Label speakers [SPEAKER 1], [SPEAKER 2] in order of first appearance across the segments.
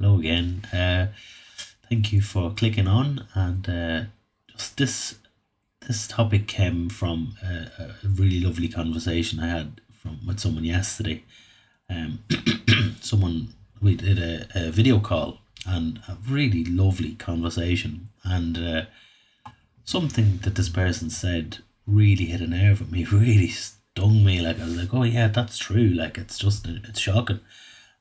[SPEAKER 1] Hello again. Thank you for clicking on. And just this topic came from a really lovely conversation I had with someone yesterday. Um, someone we did a video call and a really lovely conversation. And something that this person said really hit a nerve with me. Really stung me. Like I was like, oh yeah, that's true. Like it's shocking.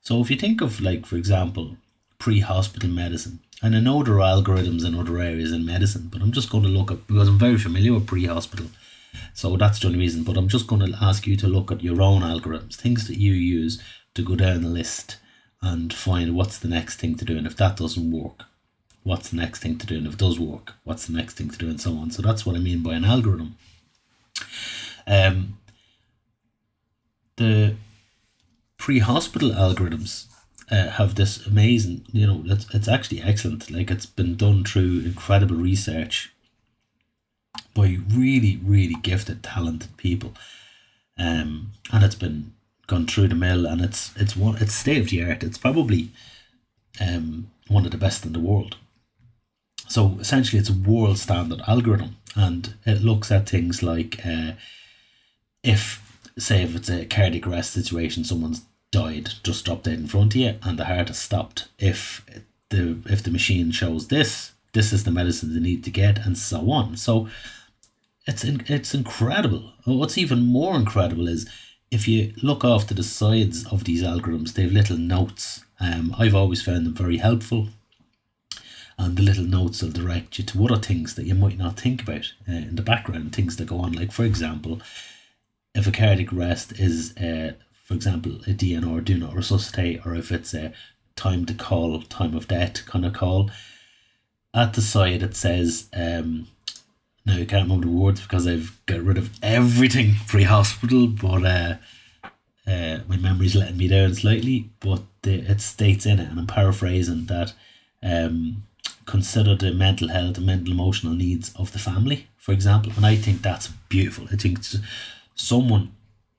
[SPEAKER 1] So if you think of, like, for example, pre-hospital medicine, and I know there are algorithms in other areas in medicine, but I'm just going to look at, because I'm very familiar with pre-hospital, so that's the only reason, but I'm just going to ask you to look at your own algorithms, things that you use to go down the list and find what's the next thing to do, and if that doesn't work, what's the next thing to do, and if it does work, what's the next thing to do, and so on. So that's what I mean by an algorithm. The pre-hospital algorithms have this amazing, it's actually excellent. Like, it's been done through incredible research by really, really gifted, talented people, and it's been gone through the mill, and it's state of the art. It's probably one of the best in the world. So essentially, it's a world standard algorithm, and it looks at things like if it's a cardiac arrest situation, someone's died, just dropped dead in front of you, and the heart has stopped. If the machine shows this is the medicine they need to get, and so on. So it's incredible. What's even more incredible is if you look off to the sides of these algorithms, they have little notes. I've always found them very helpful, and the little notes will direct you to other things that you might not think about in the background, things that go on. Like, for example, if a cardiac arrest is, for example, a DNR, do not resuscitate, or if it's a time to call, time of death kind of call, at the side it says, now I can't remember the words because I've got rid of everything pre-hospital, but my memory's letting me down slightly, but it states in it, and I'm paraphrasing, that consider the mental health and mental emotional needs of the family, for example. And I think that's beautiful. I think someone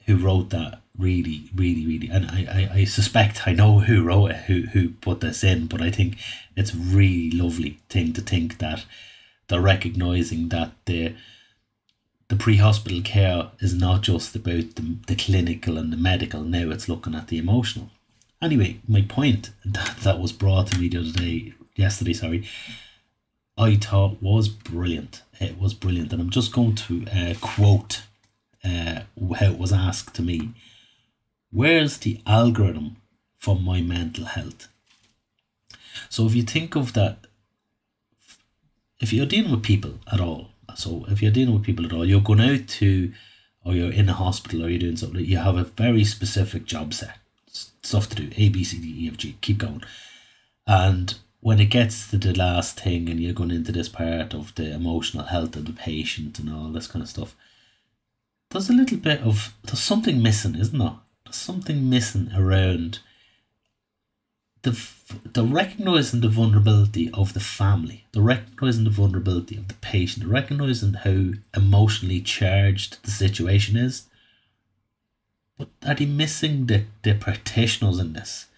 [SPEAKER 1] who wrote that really, really, really, and I suspect I know who wrote it, who put this in, but I think it's a really lovely thing to think that they're recognising that the pre-hospital care is not just about the clinical and the medical. Now it's looking at the emotional. Anyway, my point that was brought to me yesterday, sorry, I thought was brilliant. It was brilliant, and I'm just going to quote how it was asked to me. Where's the algorithm for my mental health? So if you think of that, if you're dealing with people at all, you're going out to, or you're in a hospital, or you're doing something, you have a very specific job set, stuff to do, A, B, C, D, E, F, G, keep going. And when it gets to the last thing, and you're going into this part of the emotional health of the patient and all this kind of stuff, there's something missing, isn't there? There's something missing around the recognising the vulnerability of the family, the recognising the vulnerability of the patient, the recognising how emotionally charged the situation is. But are they missing the practitioners in this?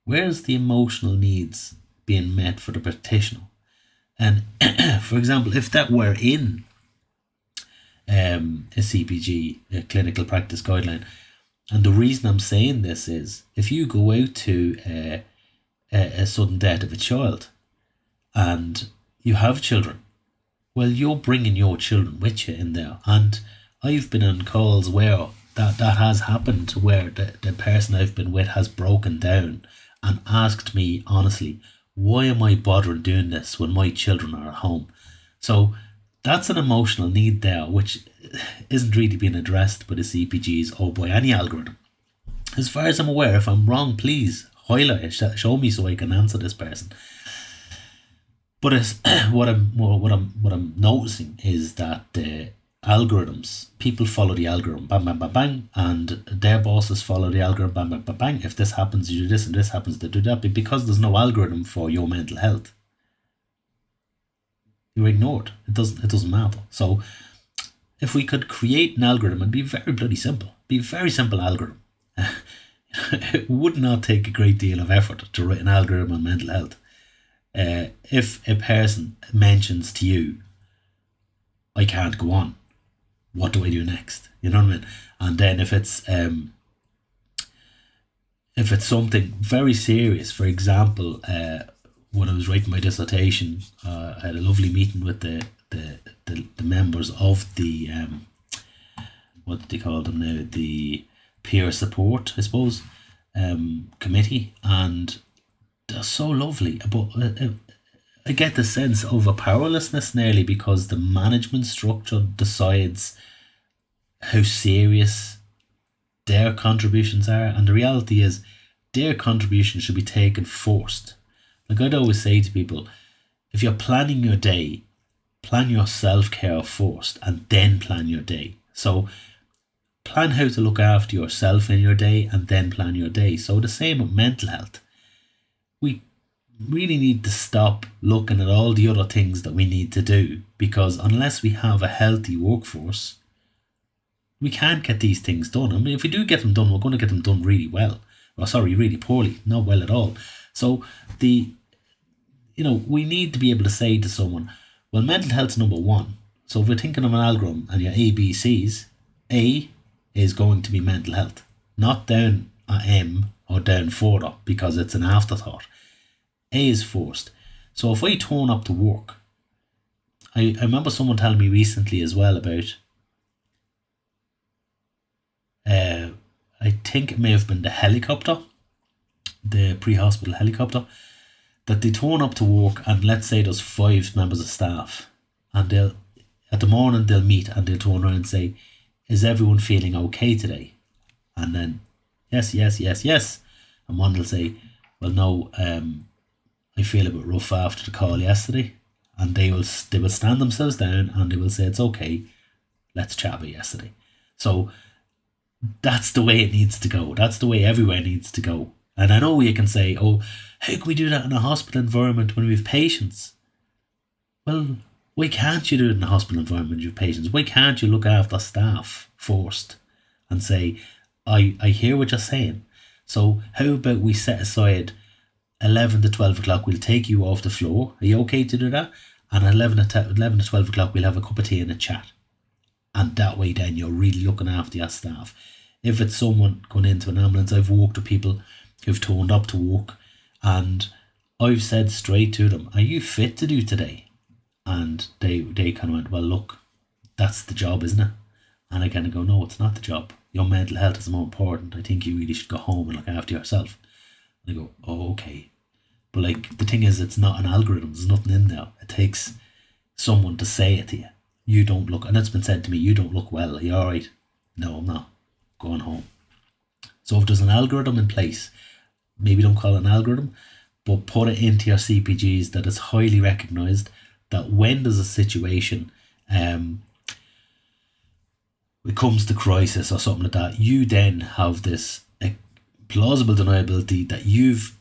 [SPEAKER 1] Where's the emotional needs being met for the practitioner? And for example, if that were in a CPG, a clinical practice guideline, and the reason I'm saying this is, if you go out to a sudden death of a child and you have children, well, you're bringing your children with you in there. And I've been on calls where that has happened, where the person I've been with has broken down and asked me honestly, why am I bothering doing this when my children are at home? So that's an emotional need there, which isn't really being addressed by the CPGs or by any algorithm. As far as I'm aware, if I'm wrong, please highlight it, show me so I can answer this person. But it's, what I'm noticing is that the algorithms, people follow the algorithm, bang, bang, bang, bang, and their bosses follow the algorithm, bang, bang, bang, bang. If this happens, you do this, and this happens, to do that. But because there's no algorithm for your mental health, you're ignored. It doesn't matter. So if we could create an algorithm, it'd be very bloody simple. Be a very simple algorithm. It would not take a great deal of effort to write an algorithm on mental health. If a person mentions to you, I can't go on, what do I do next? You know what I mean? And then if it's something very serious, for example, when I was writing my dissertation, I had a lovely meeting with the members of the what do they call them now? The peer support, I suppose, committee, and they're so lovely. But I get the sense of a powerlessness nearly, because the management structure decides how serious their contributions are, and the reality is their contribution should be taken first. Like I'd always say to people, if you're planning your day, plan your self-care first and then plan your day. So plan how to look after yourself in your day and then plan your day. So the same with mental health. We really need to stop looking at all the other things that we need to do, because unless we have a healthy workforce, we can't get these things done. I mean, if we do get them done, we're going to get them done really well. Or sorry, really poorly, not well at all. So we need to be able to say to someone, well, mental health's number one. So if we're thinking of an algorithm and your ABCs, A is going to be mental health, not down a M or down further because it's an afterthought. A is first. So if I turn up to work, I remember someone telling me recently as well about, I think it may have been the helicopter, the pre-hospital helicopter, that they turn up to work, and let's say there's 5 members of staff, and at the morning they'll meet and they'll turn around and say, is everyone feeling okay today? And then, yes. And one will say, well, no, I feel a bit rough after the call yesterday. And they will stand themselves down and they will say, it's okay, let's chat about yesterday. So that's the way it needs to go. That's the way everywhere needs to go. And I know you can say, oh, how can we do that in a hospital environment when we have patients? Well, why can't you do it in a hospital environment when you have patients? Why can't you look after staff first and say, I hear what you're saying. So how about we set aside 11 to 12 o'clock, we'll take you off the floor. Are you okay to do that? And at 11 to 12 o'clock, we'll have a cup of tea and a chat. And that way then you're really looking after your staff. If it's someone going into an ambulance, I've worked with people who've turned up to work and I've said straight to them, are you fit to do today? And they kind of went, well, look, that's the job, isn't it? And I kind of go, no, it's not the job. Your mental health is more important. I think you really should go home and look after yourself. And I go, oh, okay. But like, the thing is, it's not an algorithm. There's nothing in there. It takes someone to say it to you. You don't look, and it's been said to me, you don't look well. Are you all right? No, I'm not. Going home. So if there's an algorithm in place, maybe don't call it an algorithm, but put it into your CPGs that is highly recognised, that when there's a situation, it comes to crisis or something like that, you then have this plausible deniability that you've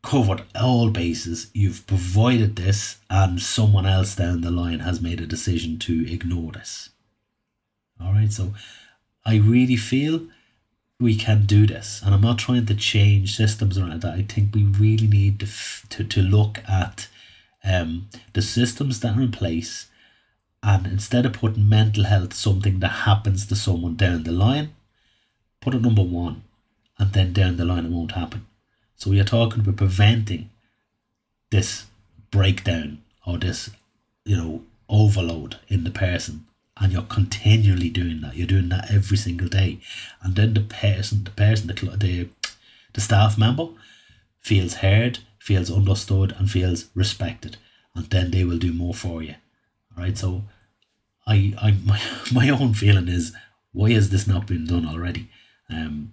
[SPEAKER 1] covered all bases, you've provided this, and someone else down the line has made a decision to ignore this. All right, so I really feel we can do this, and I'm not trying to change systems around that. I think we really need to look at the systems that are in place, and instead of putting mental health something that happens to someone down the line, put it number one, and then down the line it won't happen. So we are talking about preventing this breakdown or this, overload in the person, and you're continually doing that. You're doing that every single day, and then the staff member feels heard, feels understood, and feels respected, and then they will do more for you. All right. So, my own feeling is, why has this not been done already? And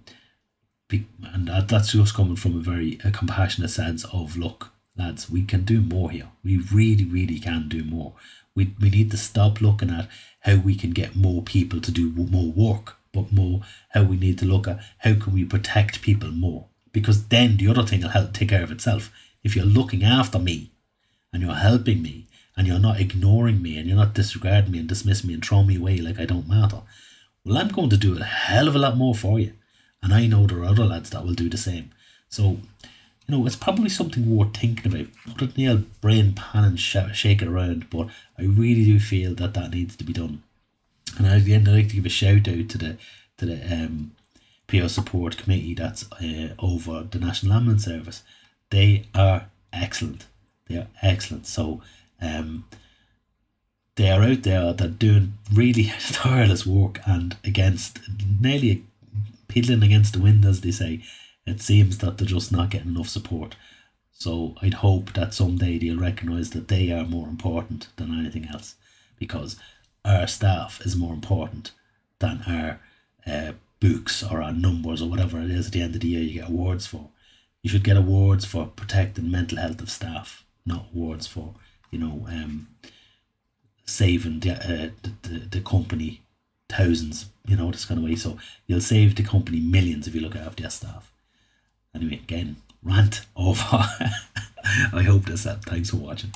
[SPEAKER 1] that's just coming from a compassionate sense of, look, lads, we can do more here. We really, really can do more. We need to stop looking at how we can get more people to do more work, but more how we need to look at how can we protect people more. Because then the other thing will help take care of itself. If you're looking after me and you're helping me and you're not ignoring me and you're not disregarding me and dismissing me and throwing me away like I don't matter, well, I'm going to do a hell of a lot more for you. And I know there are other lads that will do the same. So, it's probably something worth thinking about. Put it in the brain pan and shake it around, but I really do feel that needs to be done. And again, I'd like to give a shout out to the PO support committee that's over the National Ambulance Service. They are excellent. They are excellent. So they are out there, they're doing really tireless work, and nearly pedaling against the wind, as they say. It seems that they're just not getting enough support. So I'd hope that someday they'll recognise that they are more important than anything else, because our staff is more important than our books or our numbers or whatever it is at the end of the year you get awards for. You should get awards for protecting mental health of staff, not awards for, saving the company thousands, this kind of way. So you'll save the company millions if you look after your staff. Anyway, again, rant over. I hope that's that. Thanks for watching.